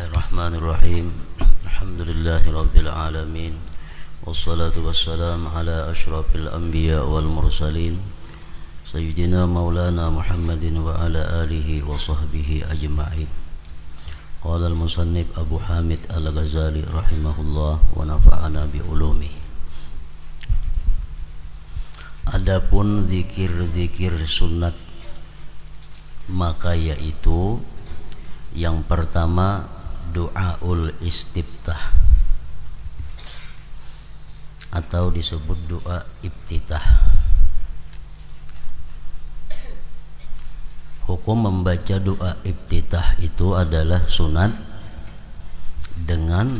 Bismillahirrahmanirrahim. Alhamdulillahirabbil alamin. Wassalatu wassalamu ala asyrafil anbiya wal mursalin sayyidina maulana Muhammadin wa ala alihi wa sahbihi ajma'in. Qala al-musannif Abu Hamid Al-Ghazali rahimahullah wa nafa'ana bi ulumi. Adapun zikir-zikir sunat, maka yaitu yang pertama doaul istiftah atau disebut doa iftitah. Hukum membaca doa iftitah itu adalah sunat dengan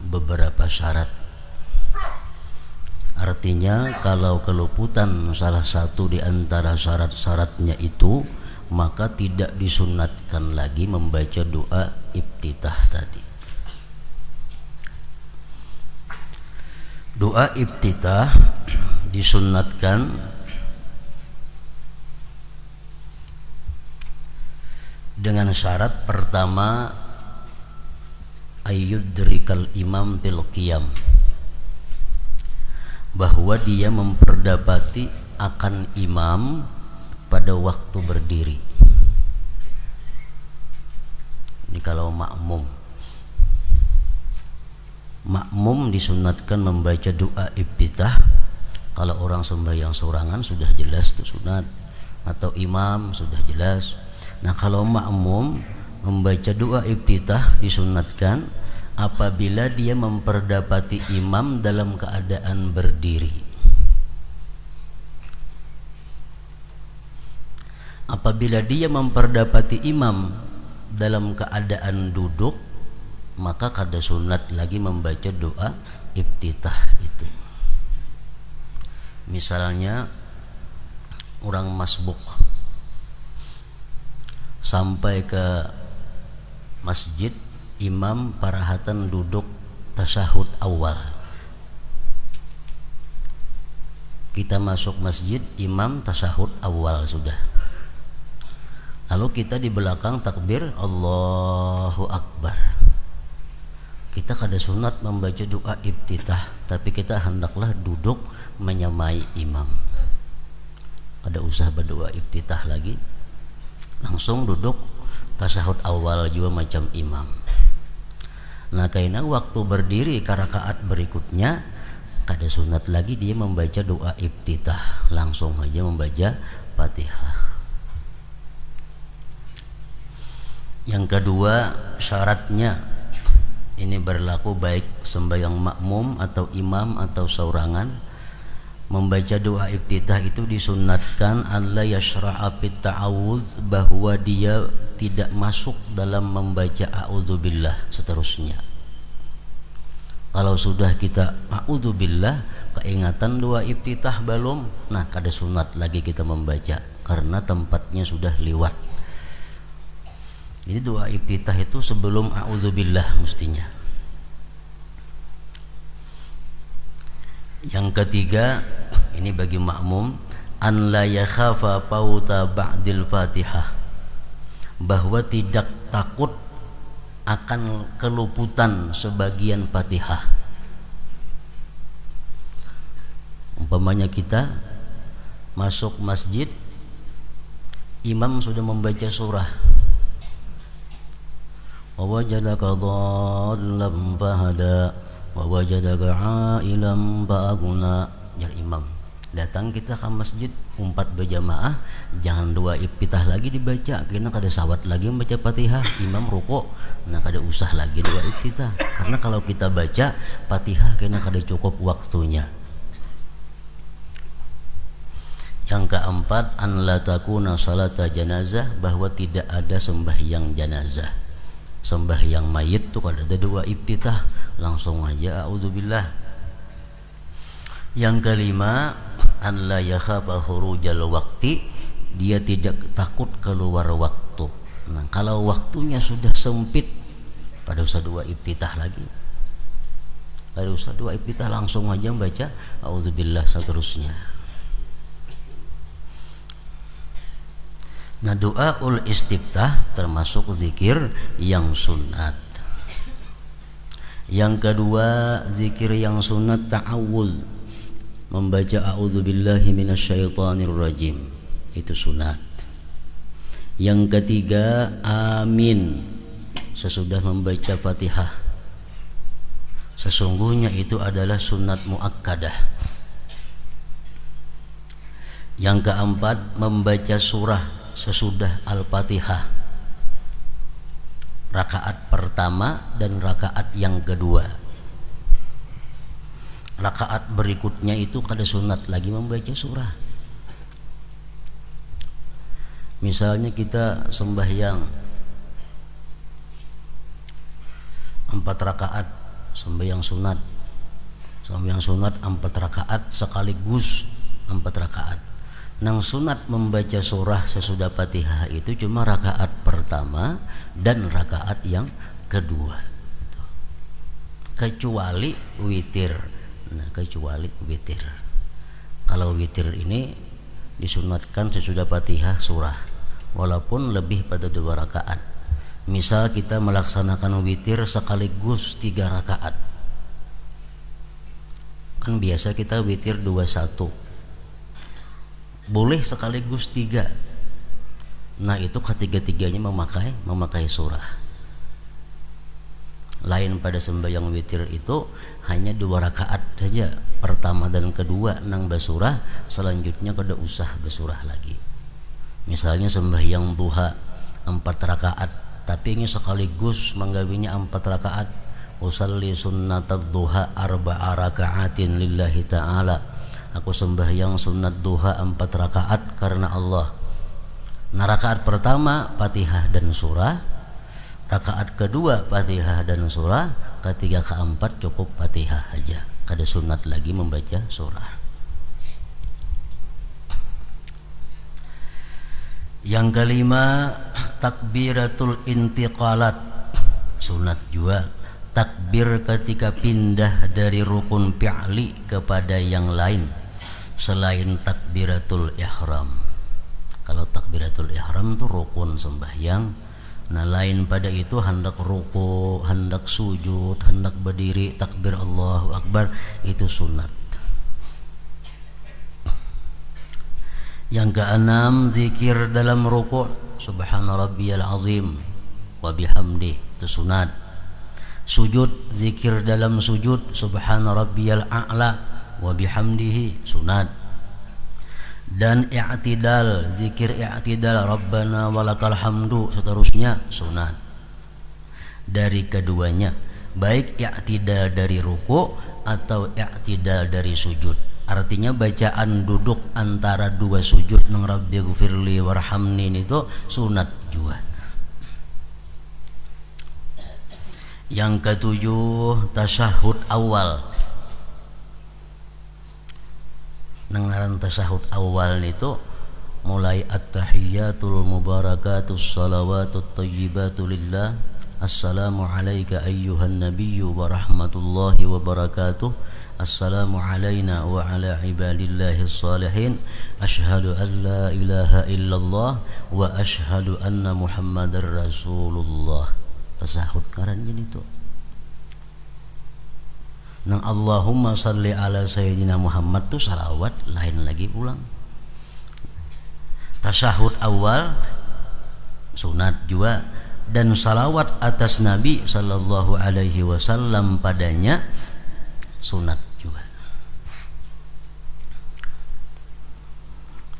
beberapa syarat. Artinya kalau keluputan salah satu di antara syarat-syaratnya itu, maka tidak disunatkan lagi membaca doa iftitah tadi. Doa iftitah disunatkan dengan syarat pertama, ayyudrikal imam bil qiyam, bahwa dia memperdapati akan imam pada waktu berdiri. Ini kalau makmum disunatkan membaca doa iftitah. Kalau orang sembahyang sorangan sudah jelas itu sunat, atau imam sudah jelas. Nah, kalau makmum membaca doa iftitah disunatkan apabila dia memperdapati imam dalam keadaan berdiri. Apabila dia memperdapati imam dalam keadaan duduk, maka kada sunat lagi membaca doa iftitah itu. Misalnya orang masbuk sampai ke masjid, imam parahatan duduk tasyahud awal. Kita masuk masjid, imam tasyahud awal sudah. Lalu kita di belakang takbir Allahu Akbar. Kita kada sunat membaca doa iftitah, tapi kita hendaklah duduk menyamai imam. Kada usah berdoa iftitah lagi, langsung duduk tasyahud awal juga macam imam. Nah, karena waktu berdiri ke rakaat berikutnya kada sunat lagi dia membaca doa iftitah, langsung aja membaca Fatihah. Yang kedua, syaratnya ini berlaku baik sembahyang makmum atau imam atau saurangan. Membaca doa iftitah itu disunatkan alla yashra'a fit ta'awudz, bahwa dia tidak masuk dalam membaca a'udzubillah seterusnya. Kalau sudah kita a'udzubillah, keingatan doa iftitah belum, nah kada sunat lagi kita membaca karena tempatnya sudah lewat. Jadi doa iftitah itu sebelum a'udzubillah mestinya. Yang ketiga, ini bagi makmum, an la yakhafa fauta ba'dil Fatihah, bahwa tidak takut akan keluputan sebagian Fatihah. Umpamanya kita masuk masjid, imam sudah membaca surah, wa wajadaka dhallan fahada wa wajadaka ailan fa'aguna. Ya imam datang kita ke masjid umpat berjamaah, jangan doa iftitah lagi dibaca, karena kada sawat lagi membaca Fatihah. Imam rukuk, nah kada usah lagi doa iftitah, karena kalau kita baca Fatihah kena kada cukup waktunya. Yang keempat, an la takuna salata janazah, bahwa tidak ada sembahyang janazah. Sembahyang mayit tuh kada ada doa iftitah, langsung aja a'udzubillah. Yang kelima, an la yakhafa khurujal waqti, dia tidak takut keluar waktu. Nah, kalau waktunya sudah sempit, pada usah doa iftitah lagi. Pada usah doa iftitah, langsung aja baca a'udzubillah seterusnya. Nah, doaul istiftah termasuk zikir yang sunat. Yang kedua, zikir yang sunat ta'awudz, membaca a'udzubillahi minasyaitonirrajim, itu sunat. Yang ketiga, amin sesudah membaca Fatihah, sesungguhnya itu adalah sunat muakkadah. Yang keempat, membaca surah sesudah Al-Fatihah, rakaat pertama dan rakaat yang kedua. Rakaat berikutnya itu kada sunat lagi membaca surah. Misalnya kita sembahyang 4 rakaat, sembahyang sunat 4 rakaat sekaligus 4 rakaat. Nang sunat membaca surah sesudah Fatihah itu cuma rakaat pertama dan rakaat yang kedua, kecuali witir. Nah, kecuali witir. Kalau witir ini disunatkan sesudah Fatihah surah, walaupun lebih pada 2 rakaat. Misal kita melaksanakan witir sekaligus 3 rakaat, kan biasa kita witir 21, boleh sekaligus 3. Nah, itu ketiga-tiganya memakai surah. Lain pada sembahyang witir itu hanya 2 rakaat saja, pertama dan kedua nang basurah, selanjutnya kada usah basurah lagi. Misalnya sembahyang duha 4 rakaat, tapi ini sekaligus menggawinya 4 rakaat. Usalli sunnatad duha 4 rakaatin lillahi ta'ala, aku sembahyang sunat duha 4 rakaat karena Allah. Nah, rakaat pertama Fatihah dan surah, rakaat kedua Fatihah dan surah, ketiga keempat cukup Fatihah aja, kada sunat lagi membaca surah. Yang kelima, takbiratul intiqalat, sunat juga. Takbir ketika pindah dari rukun fi'li kepada yang lain selain takbiratul ihram. Kalau takbiratul ihram itu rukun sembahyang. Nah, lain pada itu hendak ruku, hendak sujud, hendak berdiri, takbir Allahu Akbar, itu sunat. Yang keenam, zikir dalam ruku', subhana rabbiyal azim wa bihamdih, itu sunat. Sujud, zikir dalam sujud, subhana rabbiyal a'la wa bihamdihi, sunat. Dan i'tidal, zikir i'tidal, rabbana walakal hamdu, seterusnya sunat. Dari keduanya, baik i'tidal dari ruku' atau i'tidal dari sujud. Artinya bacaan duduk antara 2 sujud nang rabbighfirli warhamni itu sunat juga. Yang ketujuh, tasyahud awal. Nengaran tasyahud awal itu mulai at-tahiyyatul mubarakatus salawatut thayyibatu lillah, assalamu alayka ayyuhan nabiyyu wa rahmatullahi wa barakatuh, assalamu alayna wa ala ibadillahis salihin, asyhadu an la ilaha illallah wa asyhadu anna muhammadar rasulullah. Tasyahud ngarannya itu. Nang Allahumma salli ala sayyidina Muhammad tu salawat lain lagi pulang. Tasyahud awal sunat juga, dan salawat atas Nabi sallallahu alaihi wasallam padanya sunat juga.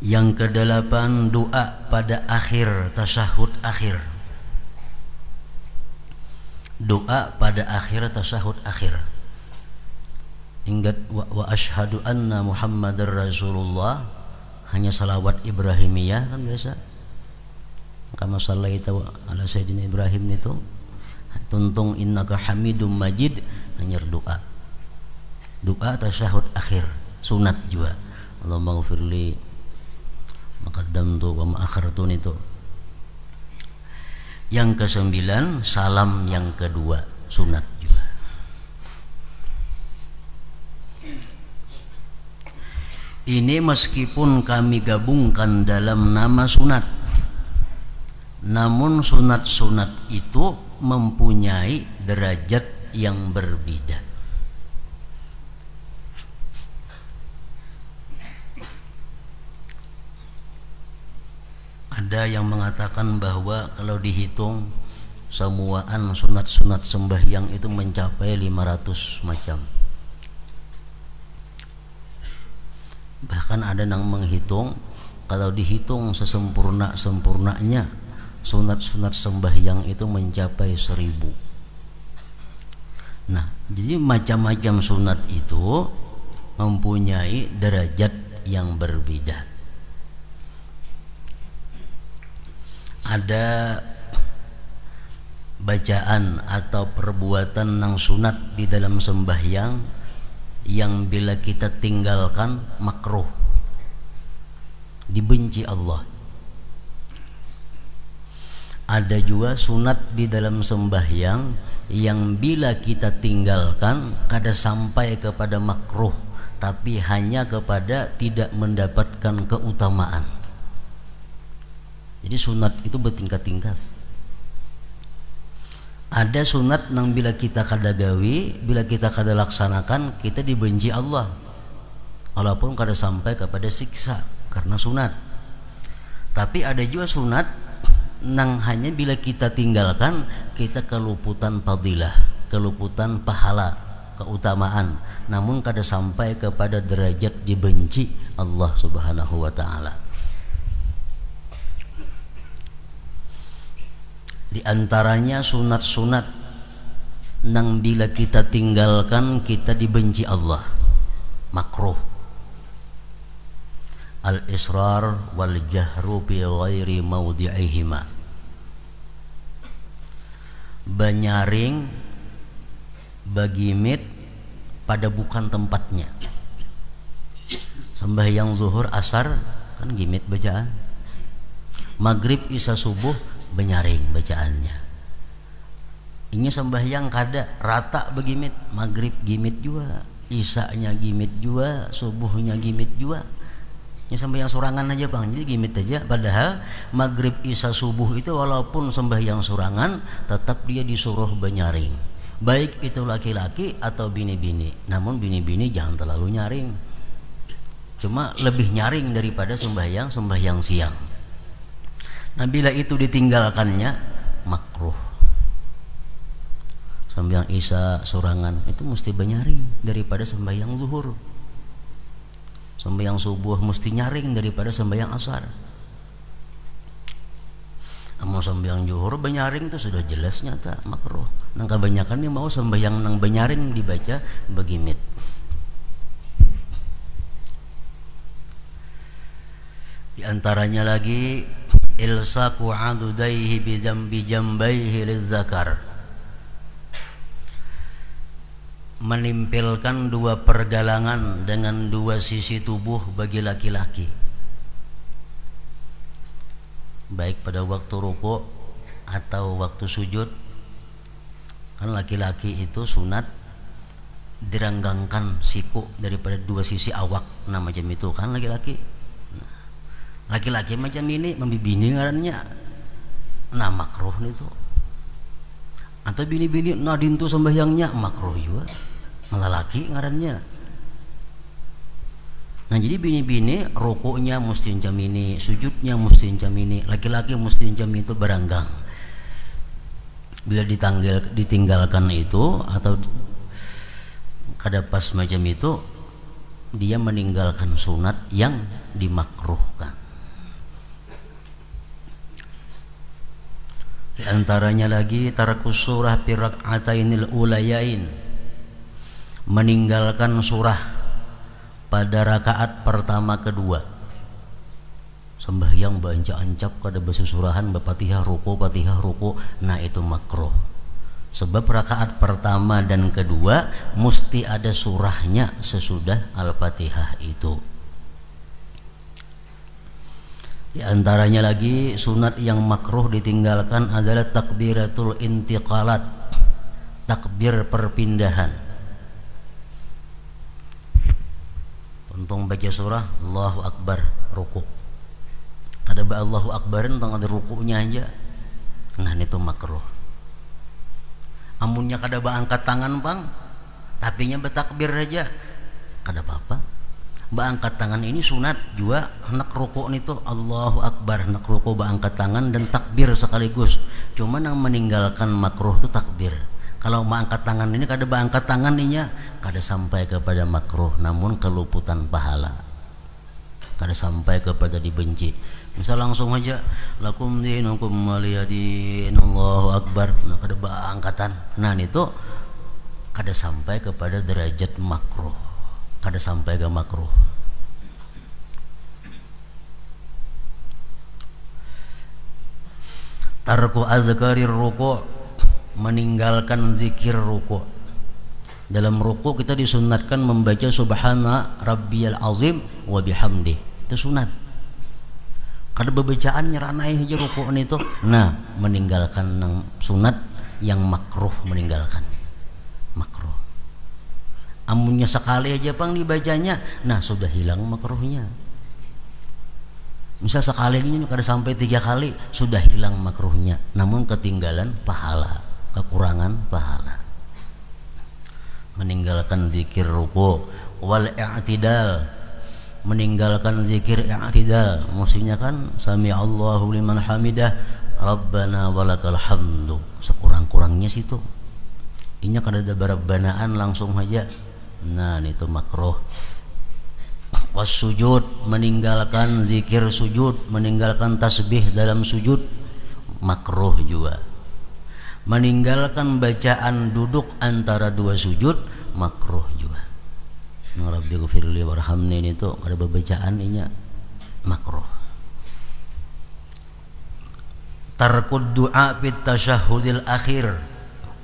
Yang kedelapan, doa pada akhir tasyahud akhir. Doa pada akhir tasyahud akhir. Ingat wa asyhadu anna muhammadar rasulullah, hanya salawat Ibrahimiyah kan biasa. Kama sallaita ala sayyidina Ibrahim itu tuntung innaka hamidum majid, hanya doa. Doa tasyahud akhir sunat juga. Allahumma ghfirli maqaddamtu wa ma'akhartu itu. Yang kesembilan, salam yang kedua sunat juga. Ini meskipun kami gabungkan dalam nama sunat, namun sunat-sunat itu mempunyai derajat yang berbeda. Ada yang mengatakan bahwa kalau dihitung semuaan sunat-sunat sembahyang itu mencapai 500 macam. Bahkan ada yang menghitung kalau dihitung sesempurna-sempurnanya sunat-sunat sembahyang itu mencapai 1000. Nah, jadi macam-macam sunat itu mempunyai derajat yang berbeda. Ada bacaan atau perbuatan yang sunat di dalam sembahyang yang bila kita tinggalkan makruh, dibenci Allah. Ada juga sunat di dalam sembahyang yang bila kita tinggalkan kada sampai kepada makruh, tapi hanya kepada tidak mendapatkan keutamaan. Jadi sunat itu bertingkat-tingkat. Ada sunat yang bila kita kada gawi, bila kita kada laksanakan, kita dibenci Allah, walaupun kada sampai kepada siksa karena sunat. Tapi ada juga sunat yang hanya bila kita tinggalkan, kita keluputan fadilah, keluputan pahala, keutamaan, namun kada sampai kepada derajat dibenci Allah Subhanahu wa ta'ala. Di antaranya sunat-sunat nang bila kita tinggalkan kita dibenci Allah, makruh. Al-israr wal jahru bi ghairi mawdi'ihima. Banyaring bagimit pada bukan tempatnya. Sembahyang zuhur asar kan gimit bacaan. Maghrib isya subuh benyaring bacaannya. Ini sembahyang kada rata begimit, maghrib gimit juga, isya-nya gimit juga, subuhnya gimit juga. Ini sembahyang sorangan aja bang, jadi gimit aja. Padahal maghrib isya subuh itu walaupun sembahyang sorangan, tetap dia disuruh benyaring. Baik itu laki-laki atau bini-bini. Namun bini-bini jangan terlalu nyaring. Cuma lebih nyaring daripada sembahyang siang. Nah bila itu ditinggalkannya makruh. Sembahyang isya sorangan itu mesti benyaring daripada sembahyang zuhur. Sembahyang subuh mesti nyaring daripada sembahyang asar. Mau sembahyang zuhur benyaring itu sudah jelas nyata makruh. Nang kebanyakan nih mau sembahyang nang benyaring dibaca begimit. Di antaranya lagi ilsaku adudaihi bi jambaihi lizzakar, menimpilkan dua pergelangan dengan dua sisi tubuh bagi laki-laki, baik pada waktu ruku atau waktu sujud. Kan laki-laki itu sunat diranggangkan siku daripada dua sisi awak, nah macam itu kan laki-laki. Laki-laki macam ini membibini ngarannya, nah makruh itu. Atau bini-bini nadin tu sembahyangnya makruh juga, malah laki ngarannya. Nah jadi bini-bini rukuknya mesti macam ini, sujudnya mesti macam ini, laki-laki mesti macam itu beranggang. Bila ditinggalkan itu atau kada pas macam itu, dia meninggalkan sunat yang dimakruhkan. Di antaranya lagi tarakus surah fi rak'atainil ulayain, meninggalkan surah pada rakaat pertama kedua. Sembahyang baca-ancap kada baca surahan Fatihah ruku, nah itu makruh. Sebab rakaat pertama dan kedua mesti ada surahnya sesudah Al-Fatihah itu. Di antaranya lagi sunat yang makruh ditinggalkan adalah takbiratul intiqalat, takbir perpindahan. Untung baca surah Allahu Akbar ruku, ada Allahu Akbarin tentang ada rukunya aja, nah itu makruh. amunnya kada angkat tangan bang, tapinya bertakbir aja kada apa-apa. Angkat tangan ini sunat juga. Hendak rukuk itu Allahu Akbar, hendak rukuk angkat tangan dan takbir sekaligus. Cuma yang meninggalkan makruh itu takbir. Kalau angkat tangan ini kada angkat tangan inya kada sampai kepada makruh, namun keluputan pahala, kada sampai kepada dibenci. Misal langsung aja lakum dinukum waliyadin Allahu Akbar, nah kada angkatan, nah itu kada sampai kepada derajat makruh, kada sampai ke makruh. Tarku azkarir ruku', meninggalkan zikir ruku'. Dalam ruku' kita disunatkan membaca subhana rabbiyal azim wa bihamdih, itu sunat. Kada bebacaan nyeranai aja ruku' itu, nah meninggalkan yang sunat, yang makruh meninggalkan makruh. Amunnya sekali aja pang dibacanya, nah sudah hilang makruhnya. Misal sekali ini kada sampai 3 kali sudah hilang makruhnya, namun ketinggalan pahala, kekurangan pahala. Meninggalkan zikir ruku'. Wal i'tidal, meninggalkan zikir i'tidal, maksudnya kan sami Allahu liman hamidah rabbana walakal hamdu, sekurang-kurangnya situ. Inya kada ada barabbanaan langsung aja, nah itu makruh. Was sujud, meninggalkan zikir sujud, meninggalkan tasbih dalam sujud, makruh juga. Meninggalkan bacaan duduk antara 2 sujud, makruh juga. Rabbi ghfirli warhamni itu ada bacaan inya makruh. Tarkud du'a fit tasyahhudil akhir,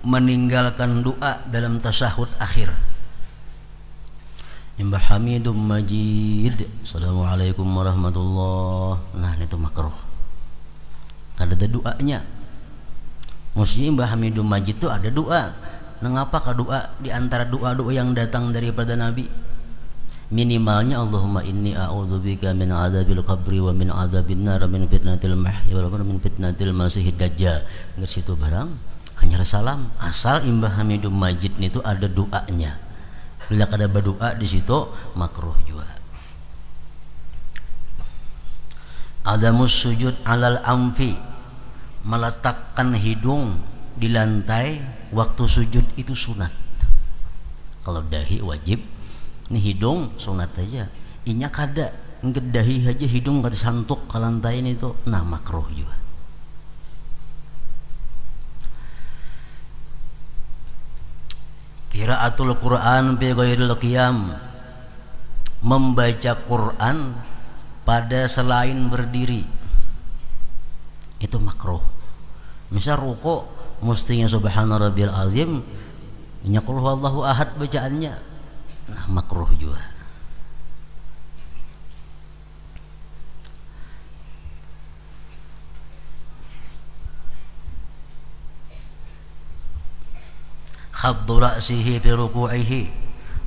meninggalkan doa dalam tasyahud akhir. Imbah hamidum majid, assalamualaikum warahmatullah, nah itu makruh, kada ada doanya. Maksudnya imbah hamidum majid itu ada doa. Mengapa ka doa di antara doa-doa yang datang daripada Nabi? Minimalnya Allahumma inni a'udzubika min adzabil qabri wa min adzabin nar min fitnatil mahya wal min fitnatil masiihid dajjal. Enggak situ barang hanya salam, asal imbah hamidum majid itu ada doanya. Bila kada berdoa di situ makruh juga. Adamus sujud alal amfi, meletakkan hidung di lantai waktu sujud itu sunat. Kalau dahi wajib, ini hidung sunat aja. Inya kada ngedahi aja hidung kata santuk ke lantai ini itu, nah makruh juga. Qiraatul Quran bi ghairil qiyam, membaca Quran pada selain berdiri, itu makruh. Misal ruku mestinya subhana rabbiyal azim, nya qul huwallahu ahad bacaannya, nah makruh juga. Khaddu ra'sihi fi ruku'ihi,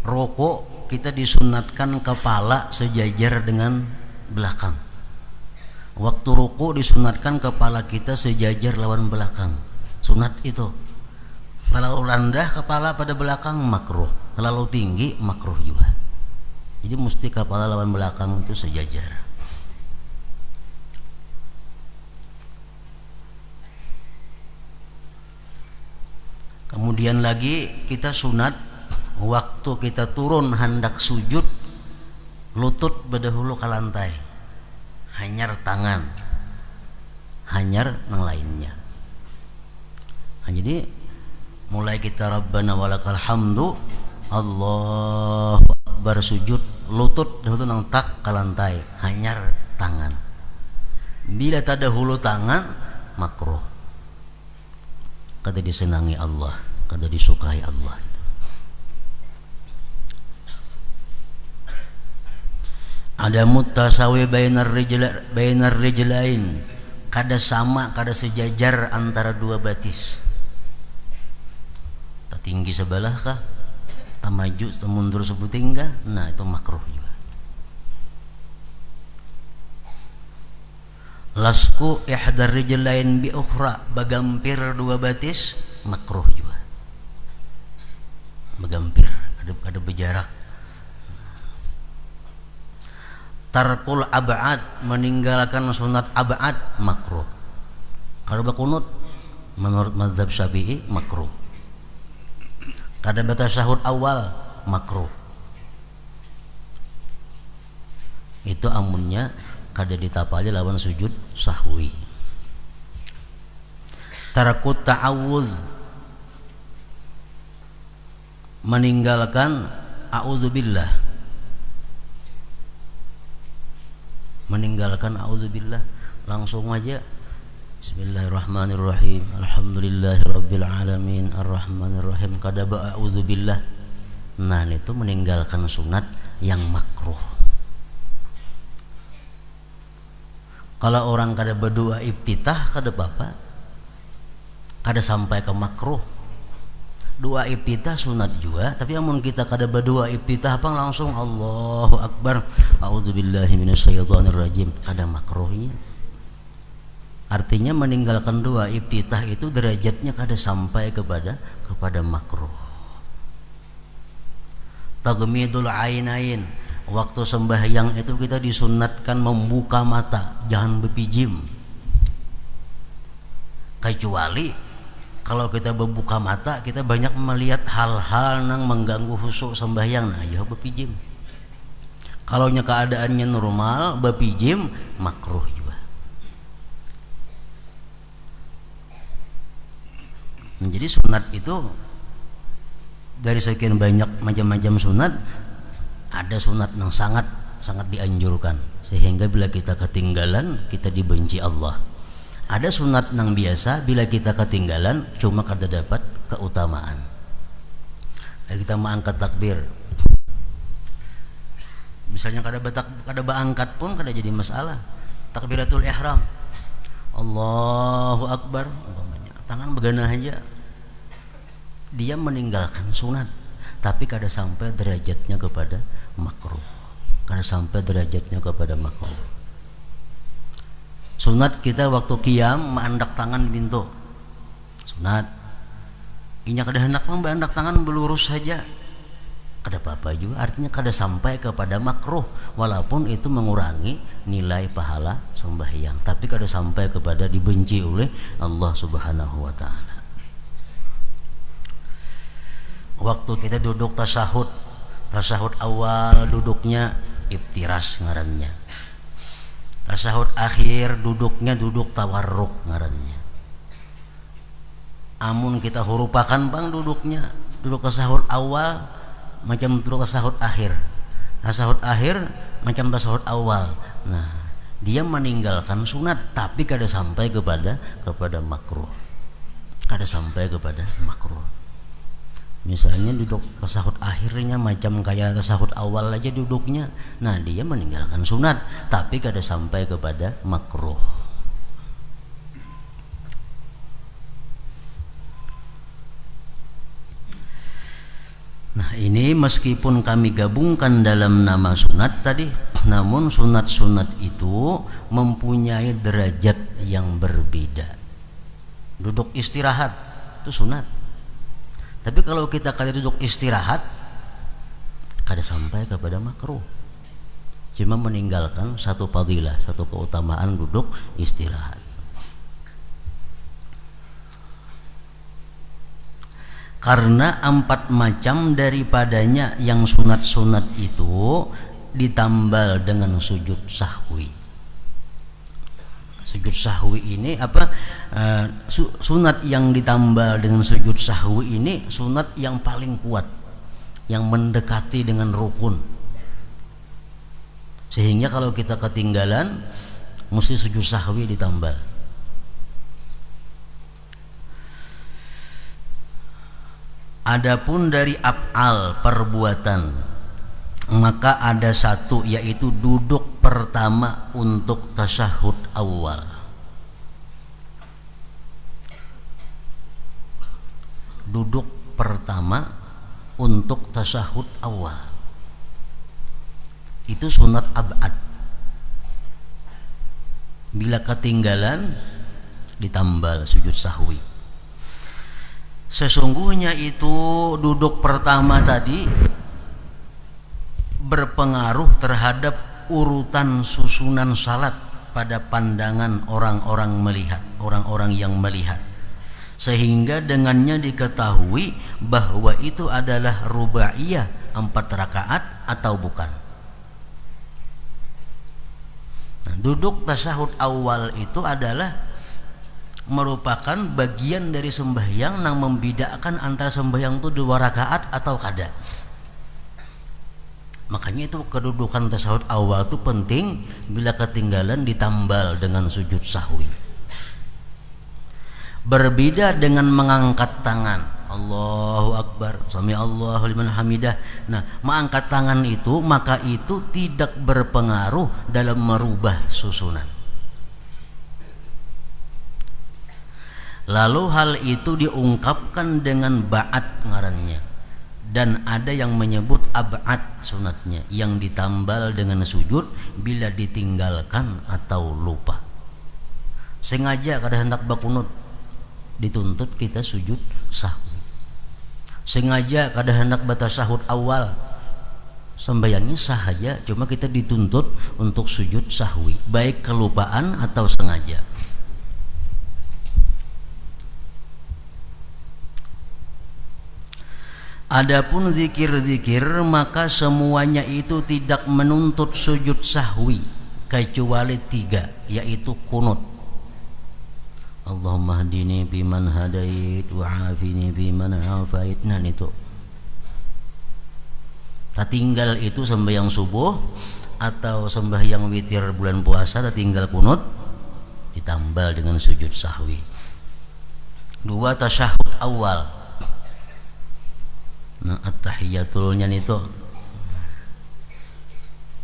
ruku kita disunatkan kepala sejajar dengan belakang. Waktu ruku disunatkan kepala kita sejajar lawan belakang, sunat itu. Kalau rendah kepala pada belakang makruh, kalau tinggi makruh juga. Jadi mesti kepala lawan belakang itu sejajar. Kemudian lagi kita sunat waktu kita turun hendak sujud, lutut berdahulu ke lantai, hanyar tangan, hanyar yang lainnya. Nah, jadi mulai kita Rabbana walakal hamdu, Allahu Akbar sujud, lutut dahulu nang tak ke lantai, hanyar tangan. Bila tak dahulu tangan makruh, kada disenangi Allah, kada disukai Allah. Ada mutasawi bainar rijlain, kada sama, kada sejajar antara 2 batis. Tak tinggi sebelah kah, tak maju, tak mundur sebuting kah, nah itu makruh juga. Lasku ihdar rijlain bi ukhra, bagampir 2 batis makruh juga. Megampir, ada berjarak. Tarkul ab'ad, meninggalkan sunat ab'ad, makruh. Kalau berkunut menurut mazhab Syafi'i makruh. Kada tasyahud awal makruh. Itu amunnya kada ditapali lawan sujud sahwi. Tarakut ta'awuz, meninggalkan a'udzubillah, meninggalkan a'udzubillah langsung aja Bismillahirrahmanirrahim, Alhamdulillahirabbil alamin, Arrahmanirrahim, kada ba'udzubillah. Nah, itu meninggalkan sunat yang makruh. Kalau orang kada berdoa iftitah kada apa-apa, kada sampai ke makruh. Doa iftitah sunat juga, tapi amun kita kada berdoa iftitah apa langsung Allahu Akbar, a'udzubillahi minasyaitonirrajim, kada makruhnya. Artinya meninggalkan doa iftitah itu derajatnya kada sampai kepada makruh. Tagmidul ainain, waktu sembahyang itu kita disunatkan membuka mata, jangan berpijim. Kecuali kalau kita membuka mata, kita banyak melihat hal-hal yang mengganggu khusyuk sembahyang, nah ya berpijim. Kalau keadaannya normal, berpijim makruh juga. Jadi sunat itu dari sekian banyak macam-macam sunat, ada sunat yang sangat dianjurkan, sehingga bila kita ketinggalan kita dibenci Allah. Ada sunat yang biasa, bila kita ketinggalan cuma kada dapat keutamaan. Kita mau angkat takbir, misalnya kada berangkat pun kada jadi masalah. Takbiratul ihram, Allahu Akbar, tangan begana aja, dia meninggalkan sunat, tapi kada sampai derajatnya kepada makruh, kada sampai derajatnya kepada makruh. Sunat kita waktu qiyam menandak tangan pintu, sunat. Inya kada hendak menandak tangan belurus saja, kada apa-apa juga, artinya kada sampai kepada makruh, walaupun itu mengurangi nilai pahala sembahyang, tapi kada sampai kepada dibenci oleh Allah Subhanahu wa taala. Waktu kita duduk tasyahud awal duduknya iftiras ngarannya. Tasyahud akhir duduknya duduk tawarruk ngarannya. Amun kita hurupakan bang duduknya, duduk tasyahud awal macam duduk tasyahud akhir, tasyahud akhir macam tasyahud awal. Nah, dia meninggalkan sunat tapi kada sampai kepada makruh, kada sampai kepada makruh. Misalnya duduk tasyahud akhirnya macam kayak tasyahud awal aja duduknya, nah dia meninggalkan sunat tapi kada sampai kepada makruh. Nah, ini meskipun kami gabungkan dalam nama sunat tadi, namun sunat-sunat itu mempunyai derajat yang berbeda. Duduk istirahat itu sunat, tapi kalau kita kada duduk istirahat kada sampai kepada makruh, cuma meninggalkan satu fadilah, satu keutamaan duduk istirahat. Karena 4 macam daripadanya yang sunat-sunat itu ditambal dengan sujud sahwi. Sujud sahwi ini apa? Sunat yang ditambal dengan sujud sahwi ini sunat yang paling kuat, yang mendekati dengan rukun. Sehingga kalau kita ketinggalan mesti sujud sahwi ditambal. Adapun dari af'al perbuatan, maka ada satu, yaitu duduk pertama untuk tasyahud awal. Duduk pertama untuk tasyahud awal itu sunat ab'ad. Bila ketinggalan ditambal sujud sahwi. Sesungguhnya itu duduk pertama tadi berpengaruh terhadap urutan susunan salat pada pandangan orang-orang yang melihat, sehingga dengannya diketahui bahwa itu adalah rubaiyah 4 rakaat atau bukan. Nah, duduk tasyahud awal itu adalah merupakan bagian dari sembahyang yang membedakan antara sembahyang itu 2 rakaat atau kada. Makanya itu kedudukan tasyahud awal itu penting, bila ketinggalan ditambal dengan sujud sahwi. Berbeda dengan mengangkat tangan, Allahu Akbar, sami Allahu liman hamidah. Nah, mengangkat tangan itu maka itu tidak berpengaruh dalam merubah susunan. Lalu hal itu diungkapkan dengan ba'at ngarannya. Dan ada yang menyebut ab'ad sunatnya, yang ditambal dengan sujud bila ditinggalkan atau lupa. Sengaja kada hendak bakunut, dituntut kita sujud sahwi. Sengaja kada hendak batasahud awal, sembahyangnya sah saja, cuma kita dituntut untuk sujud sahwi, baik kelupaan atau sengaja. Adapun zikir-zikir maka semuanya itu tidak menuntut sujud sahwi kecuali 3, yaitu kunut. Allahumma hdini biman hadait wa afini biman afait. Nah itu. Tertinggal itu sembahyang subuh atau sembahyang witir bulan puasa, tertinggal kunut ditambal dengan sujud sahwi. 2 tasyahud awal. Nah, at-tahiyatulnya itu.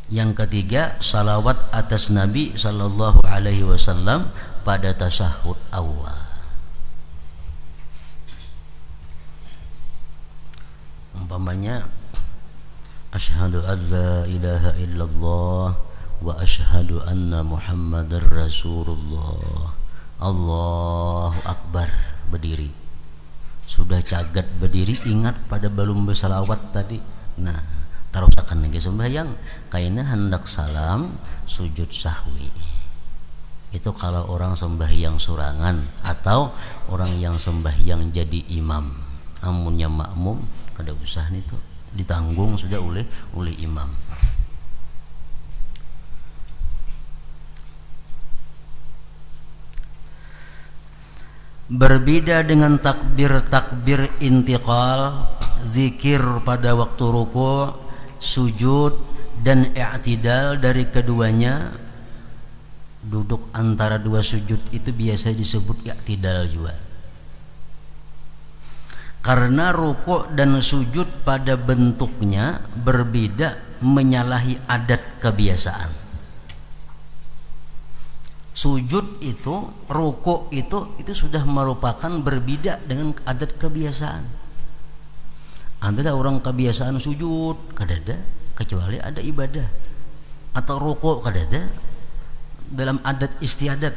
Yang ketiga, salawat atas Nabi sallallahu alaihi wasallam pada tasyahud awal. Umpamanya asyhadu an la ilaha illallah wa asyhadu anna muhammadar rasulullah. Allahu akbar, berdiri. Sudah cagat berdiri, ingat pada belum bersalawat tadi. Nah, terusakan lagi sembahyang, kaina hendak salam sujud sahwi. Itu kalau orang sembahyang surangan atau orang yang sembahyang jadi imam. Amunnya makmum kada usah itu, ditanggung sudah oleh imam. Berbeda dengan takbir intiqal, zikir pada waktu ruku', sujud dan i'tidal dari keduanya. Duduk antara 2 sujud itu biasa disebut i'tidal juga. Karena ruku' dan sujud pada bentuknya berbeda, menyalahi adat kebiasaan. Sujud itu, rukuk itu sudah merupakan berbeda dengan adat kebiasaan. Ada orang kebiasaan sujud, kadada, kecuali ada ibadah. Atau rukuk, kadada, dalam adat istiadat.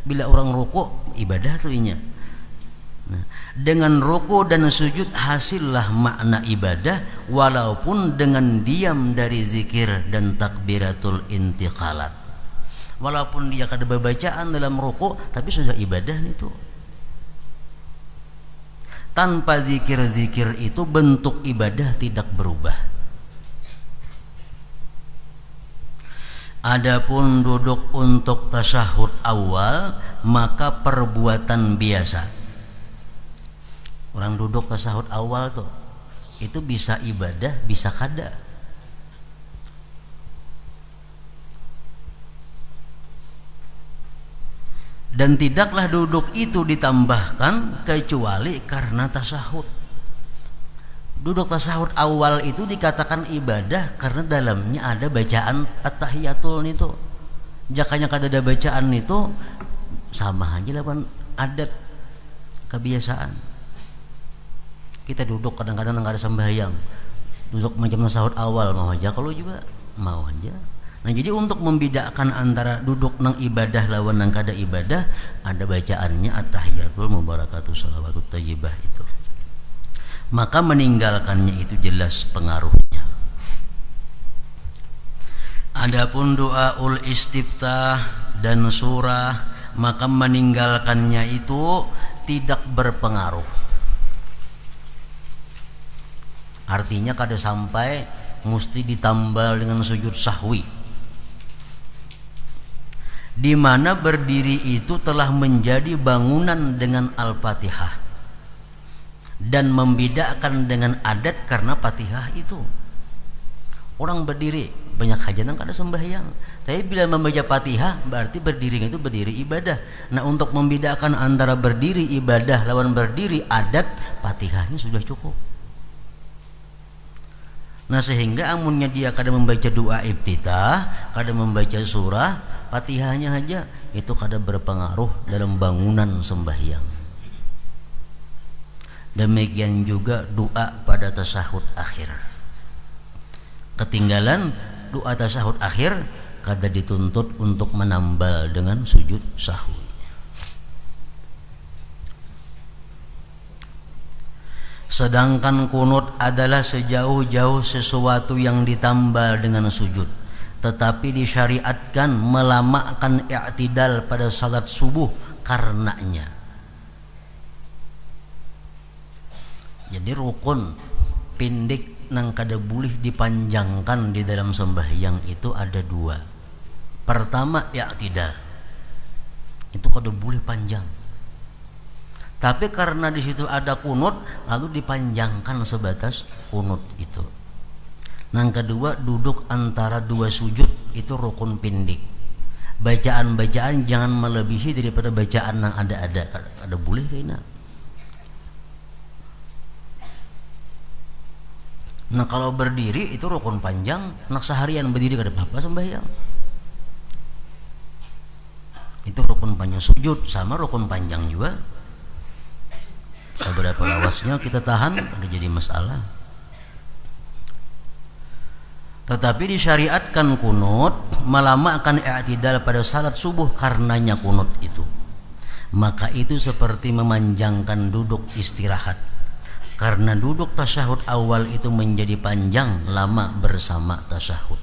Bila orang rukuk, ibadah tuh inya. Nah, dengan rukuk dan sujud hasillah makna ibadah, walaupun dengan diam dari zikir dan takbiratul intiqalat. Walaupun dia kada bacaan dalam rukuk, tapi sudah ibadah itu. Tanpa zikir-zikir itu bentuk ibadah tidak berubah. Adapun duduk untuk tasyahud awal maka perbuatan biasa. Orang duduk tasyahud awal tuh itu bisa ibadah, bisa kada. Dan tidaklah duduk itu ditambahkan kecuali karena tasyahud. Duduk tasyahud awal itu dikatakan ibadah karena dalamnya ada bacaan at-tahiyatul itu. Jakanya kada ada bacaan itu sama aja lawan adat kebiasaan. Kita duduk kadang-kadang enggak ada sembahyang. Duduk macam tasyahud awal mau aja, kalau juga mau aja. Nah, jadi untuk membedakan antara duduk nang ibadah lawan nang kada ibadah, ada bacaannya at-tahiyatul mubarakatuh shalawatut thayyibah itu. maka meninggalkannya itu jelas pengaruhnya. Adapun doaul istiftah dan surah, maka meninggalkannya itu tidak berpengaruh. Artinya kada sampai mesti ditambal dengan sujud sahwi, di mana berdiri itu telah menjadi bangunan dengan Al-Fatihah dan membedakan dengan adat karena Fatihah itu. Orang berdiri banyak hajatan kada sembahyang, tapi bila membaca Fatihah berarti berdiri itu berdiri ibadah. Nah, untuk membedakan antara berdiri ibadah lawan berdiri adat, Fatihahnya sudah cukup. Nah, sehingga amunnya dia kada membaca doa iftitah, kada membaca surah, Fatihahnya aja itu kada berpengaruh dalam bangunan sembahyang. Demikian juga doa pada tasyahud akhir. Ketinggalan doa tasyahud akhir kada dituntut untuk menambal dengan sujud sahwi. Sedangkan kunut adalah sejauh-jauh sesuatu yang ditambal dengan sujud, tetapi disyariatkan melamakan i'tidal pada salat subuh karenanya. Jadi rukun pendek nang kada boleh dipanjangkan di dalam sembahyang itu ada dua. Pertama, i'tidal, itu kada boleh panjang. Tapi karena di situ ada kunut, lalu dipanjangkan sebatas kunut itu. Nang kedua, duduk antara dua sujud, itu rukun pendek. Bacaan-bacaan jangan melebihi daripada bacaan yang ada boleh kena. Nah, kalau berdiri itu rukun panjang, nak seharian berdiri kada apa-apa sembahyang. Itu rukun panjang. Sujud sama rukun panjang juga. Seberapa lawasnya kita tahan ada jadi masalah. Tetapi disyariatkan kunut melamakan i'tidal pada salat subuh karenanya kunut itu. Maka itu seperti memanjangkan duduk istirahat. Karena duduk tasyahud awal itu menjadi panjang lama bersama tasyahud,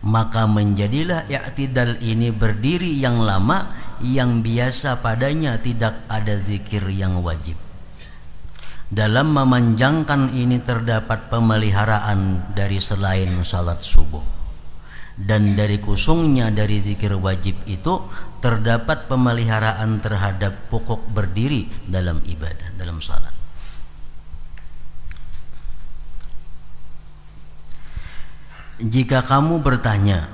maka menjadilah i'tidal ini berdiri yang lama yang biasa padanya tidak ada zikir yang wajib. Dalam memanjangkan ini terdapat pemeliharaan dari selain salat subuh, dan dari kusungnya dari zikir wajib itu terdapat pemeliharaan terhadap pokok berdiri dalam ibadah, dalam salat. Jika kamu bertanya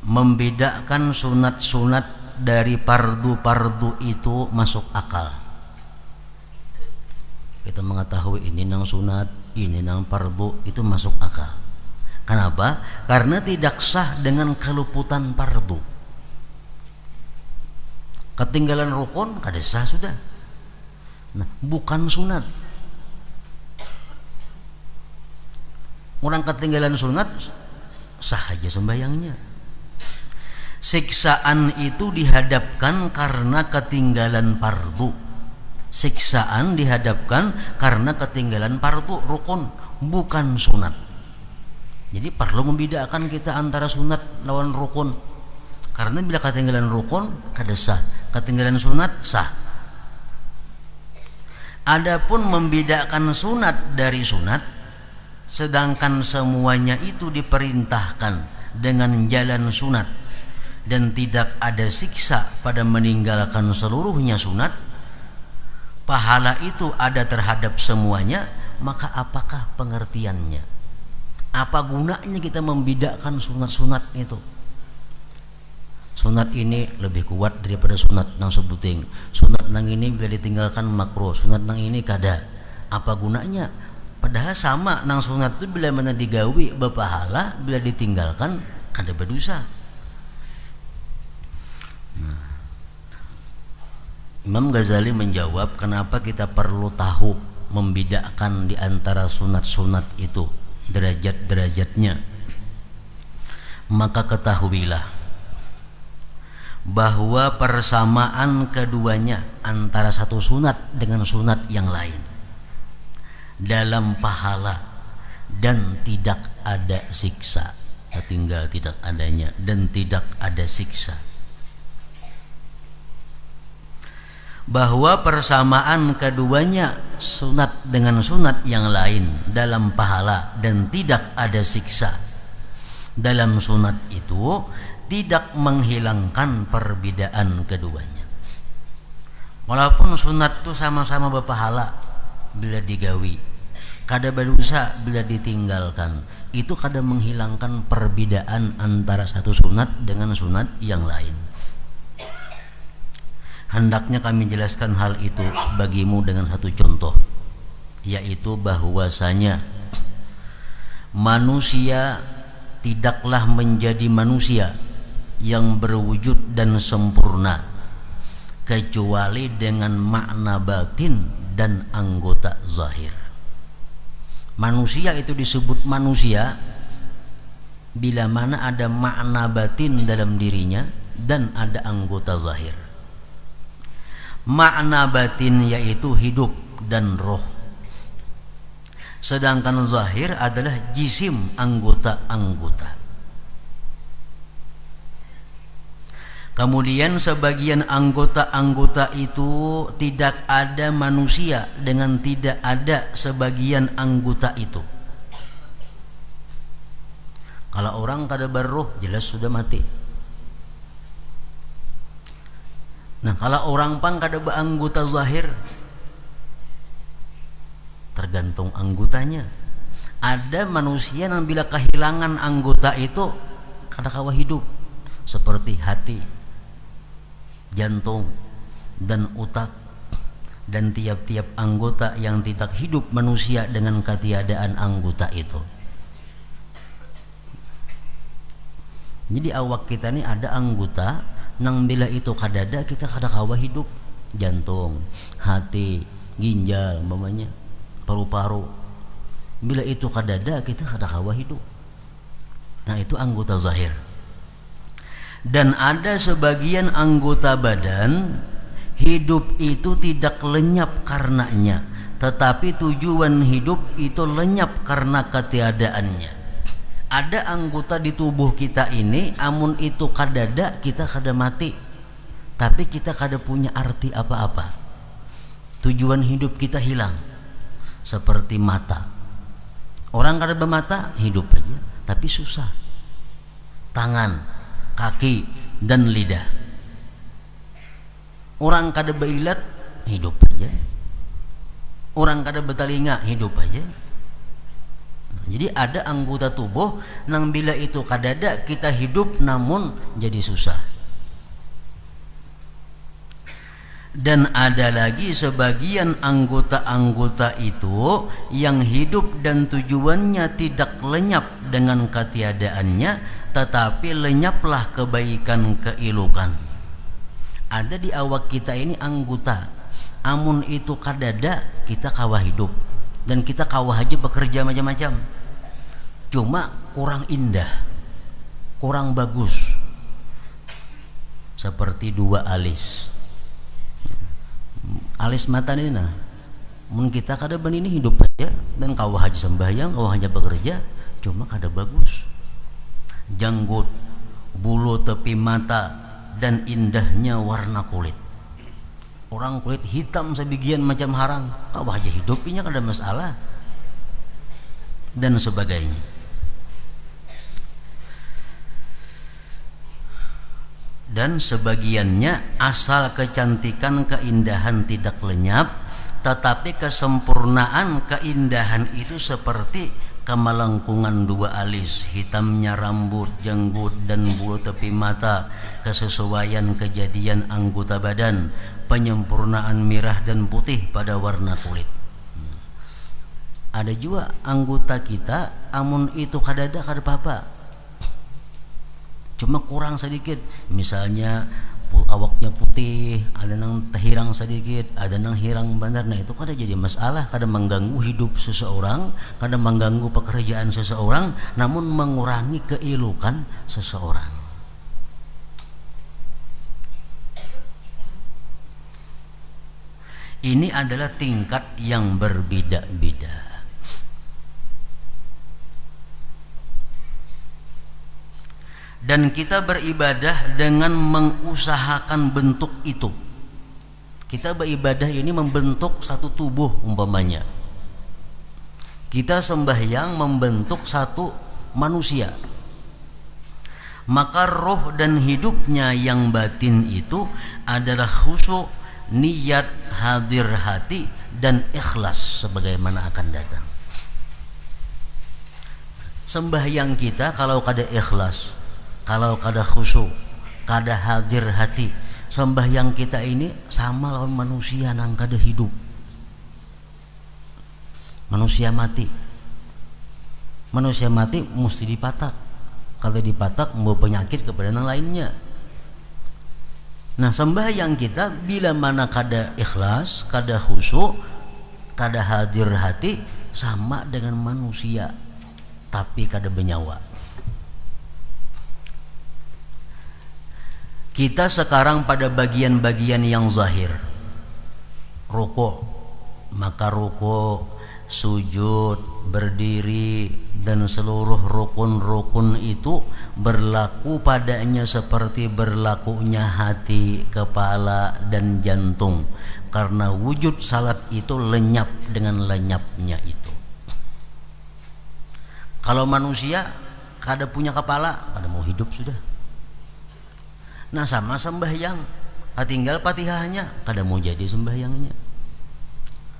membedakan sunat-sunat dari fardu-fardu itu masuk akal, kita mengetahui ini nang sunat, ini nang fardu, itu masuk akal. Kenapa? Karena tidak sah dengan keluputan fardu. Ketinggalan rukun kada sah sudah. Nah, bukan sunat. Orang ketinggalan sunat sah aja sembahyangnya. Siksaan itu dihadapkan karena ketinggalan fardu. Siksaan dihadapkan karena ketinggalan fardu rukun, bukan sunat. Jadi perlu membedakan kita antara sunat lawan rukun. Karena bila ketinggalan rukun kada sah, ketinggalan sunat sah. Adapun membedakan sunat dari sunat, sedangkan semuanya itu diperintahkan dengan jalan sunat dan tidak ada siksa pada meninggalkan seluruhnya sunat, pahala itu ada terhadap semuanya, maka apakah pengertiannya? Apa gunanya kita membedakan sunat-sunat itu? Sunat ini lebih kuat daripada sunat nang sebuting. Sunat nang ini bila ditinggalkan makruh, sunat nang ini kada. Apa gunanya? Padahal sama nang sunat itu bila mana digawi berpahala, bila ditinggalkan kada berdosa. Nah, Imam Ghazali menjawab kenapa kita perlu tahu membedakan di antara sunat-sunat itu, derajat-derajatnya. Maka ketahuilah bahwa persamaan keduanya antara satu sunat dengan sunat yang lain dalam pahala dan tidak ada siksa. Tinggal tidak adanya dan tidak ada siksa. Bahwa persamaan keduanya, sunat dengan sunat yang lain, dalam pahala dan tidak ada siksa. Dalam sunat itu tidak menghilangkan perbedaan keduanya. Walaupun sunat itu sama-sama berpahala bila digawi, kada berdosa bila ditinggalkan, itu kada menghilangkan perbedaan antara satu sunat dengan sunat yang lain. Hendaknya kami jelaskan hal itu bagimu dengan satu contoh, yaitu bahwasanya manusia tidaklah menjadi manusia yang berwujud dan sempurna kecuali dengan makna batin dan anggota zahir. Manusia itu disebut manusia bila mana ada makna batin dalam dirinya dan ada anggota zahir. Makna batin yaitu hidup dan roh, sedangkan zahir adalah jisim, anggota-anggota. Kemudian sebagian anggota-anggota itu tidak ada manusia dengan tidak ada sebagian anggota itu. Kalau orang kada berruh jelas sudah mati. Nah, kalau orang pang kada beranggota zahir, tergantung anggotanya. Ada manusia yang bila kehilangan anggota itu kada kawa hidup, seperti hati, jantung, dan otak, dan tiap-tiap anggota yang tidak hidup manusia dengan ketiadaan anggota itu. Jadi awak kita ini ada anggota nang bila itu kadada kita kada kawa hidup. Jantung, hati, ginjal, umpamanya paru-paru, bila itu kadada kita kada kawa hidup. Nah, itu anggota zahir. Dan ada sebagian anggota badan hidup itu tidak lenyap karenanya, tetapi tujuan hidup itu lenyap karena ketiadaannya. Ada anggota di tubuh kita ini, amun itu kadada kita kada mati, tapi kita kada punya arti apa-apa. Tujuan hidup kita hilang. Seperti mata, orang kada bermata hidup aja, tapi susah. Tangan, kaki, dan lidah, orang kada beilat hidup aja, orang kada bertelinga hidup aja. Jadi ada anggota tubuh nang bila itu kadada kita hidup namun jadi susah. Dan ada lagi sebagian anggota-anggota itu yang hidup dan tujuannya tidak lenyap dengan ketiadaannya, tetapi lenyaplah kebaikan keilukan. Ada di awak kita ini anggota, amun itu kadada kita kawa hidup dan kita kawa aja bekerja macam-macam, cuma kurang indah, kurang bagus. Seperti dua alis mata ini, nah mun kita kada ben ini hidup aja dan kawah aja sembahyang, kawah aja bekerja, cuma kada bagus. Janggut, bulu tepi mata, dan indahnya warna kulit. Orang kulit hitam sebagian macam harang, kawah aja hidupnya kada masalah, dan sebagainya. Dan sebagiannya asal kecantikan keindahan tidak lenyap, tetapi kesempurnaan keindahan itu seperti kemelengkungan dua alis, hitamnya rambut, janggut, dan bulu tepi mata, kesesuaian kejadian anggota badan, penyempurnaan merah dan putih pada warna kulit. Ada juga anggota kita amun itu kadada kada apa-apa, cuma kurang sedikit, misalnya awaknya putih, ada nang hirang sedikit, ada nang hirang benar. Nah itu kada jadi masalah, kada mengganggu hidup seseorang, kada mengganggu pekerjaan seseorang, namun mengurangi keilukan seseorang. Ini adalah tingkat yang berbeda-beda. dan kita beribadah dengan mengusahakan bentuk itu. Kita beribadah ini membentuk satu tubuh umpamanya. Kita sembahyang membentuk satu manusia. Maka roh dan hidupnya yang batin itu adalah khusyuk, niat, hadir hati, dan ikhlas sebagaimana akan datang. Sembahyang kita kalau kada ikhlas, kalau kada khusyuk, kada hadir hati, sembahyang kita ini sama lawan manusia nang kada hidup. Manusia mati. Manusia mati mesti dipatak. Kalau dipatak membawa penyakit kepada yang lainnya. Nah, sembahyang kita bila mana kada ikhlas, kada khusyuk, kada hadir hati, sama dengan manusia tapi kada bernyawa. Kita sekarang pada bagian-bagian yang zahir. Rukuk, maka rukuk, sujud, berdiri, dan seluruh rukun-rukun itu berlaku padanya seperti berlakunya hati, kepala, dan jantung, karena wujud salat itu lenyap dengan lenyapnya itu. Kalau manusia kada punya kepala, kada mau hidup sudah. Nah, sama sembahyang, tinggal Fatihahnya, kada mau jadi sembahyangnya.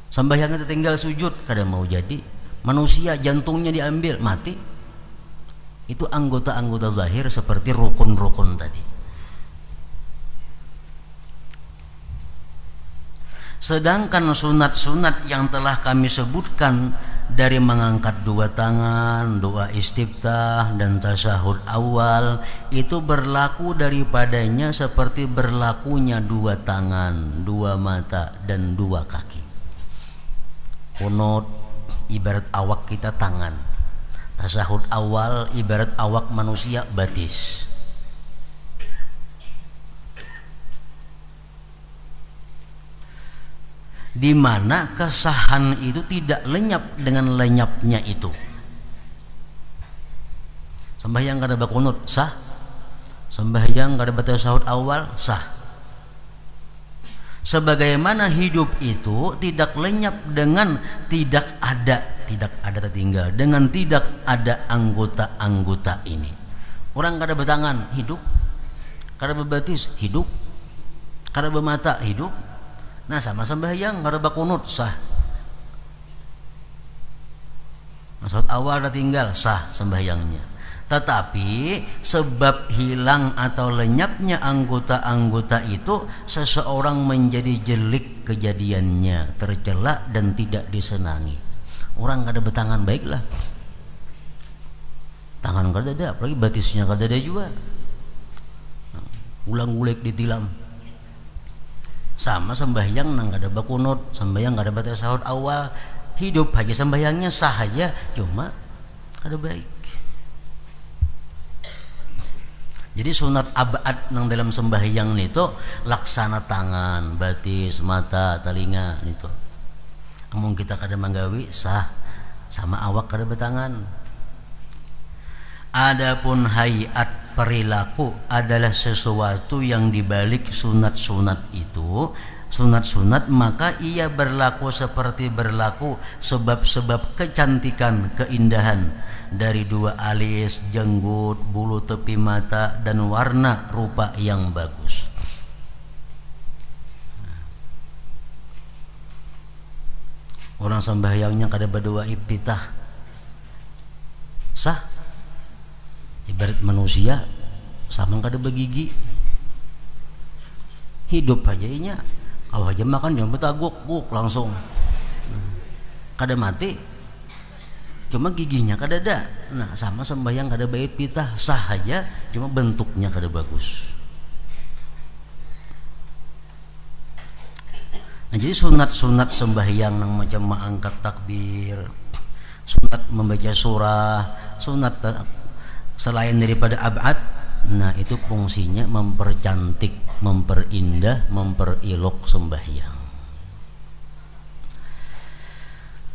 Sembahyangnya tinggal sujud, kada mau jadi. Manusia jantungnya diambil, mati. Itu anggota-anggota zahir seperti rukun-rukun tadi. Sedangkan sunat-sunat yang telah kami sebutkan dari mengangkat dua tangan, doa istiftah, dan tasyahud awal itu berlaku daripadanya seperti berlakunya dua tangan, dua mata, dan dua kaki. Kunut ibarat awak kita tangan, tasyahud awal ibarat awak manusia batis. Di mana kesahan itu tidak lenyap dengan lenyapnya itu. Sembahyang kada bakunut sah, sembahyang kada tasyahud awal sah. Sebagaimana hidup itu tidak lenyap dengan tidak ada tertinggal, dengan tidak ada anggota-anggota ini. Orang kada bertangan hidup, kada berbatis hidup, kada bermata hidup. Nah, sama sembahyang kada bakunut sah. Maksud awal dah tinggal sah sembahyangnya. Tetapi sebab hilang atau lenyapnya anggota-anggota itu, seseorang menjadi jelik kejadiannya, tercela dan tidak disenangi. Orang kada bertangan baiklah. Tangan kada ada, apalagi batisnya kada ada juga. Ulang-ulik ditilam. Sama sembahyang nang kada bakunut, sembahyang kada tasyahud awal, hidup aja sembahyangnya sah aja, cuma kada baik. Jadi sunat abad nang dalam sembahyang itu laksana tangan, batis, mata, telinga itu. Amun kita kada manggawi sah, sama awak kada bertangan. Adapun hayat perilaku adalah sesuatu yang dibalik sunat-sunat itu. Sunat-sunat maka ia berlaku seperti berlaku sebab-sebab kecantikan, keindahan dari dua alis, jenggut, bulu tepi mata, dan warna rupa yang bagus. Orang sembahyangnya kada berdoa iftitah sah. Ibarat manusia sama kada begigi, hidup aja inya, kalau aja makan jangan betaguk langsung, kada mati, cuma giginya kada ada. Nah, sama sembahyang kada baik pitah sah aja, cuma bentuknya kada bagus. Nah, jadi sunat-sunat sembahyang nang macam mengangkat takbir, sunat membaca surah, sunat selain daripada abad, nah itu fungsinya mempercantik, memperindah, memperilok sembahyang.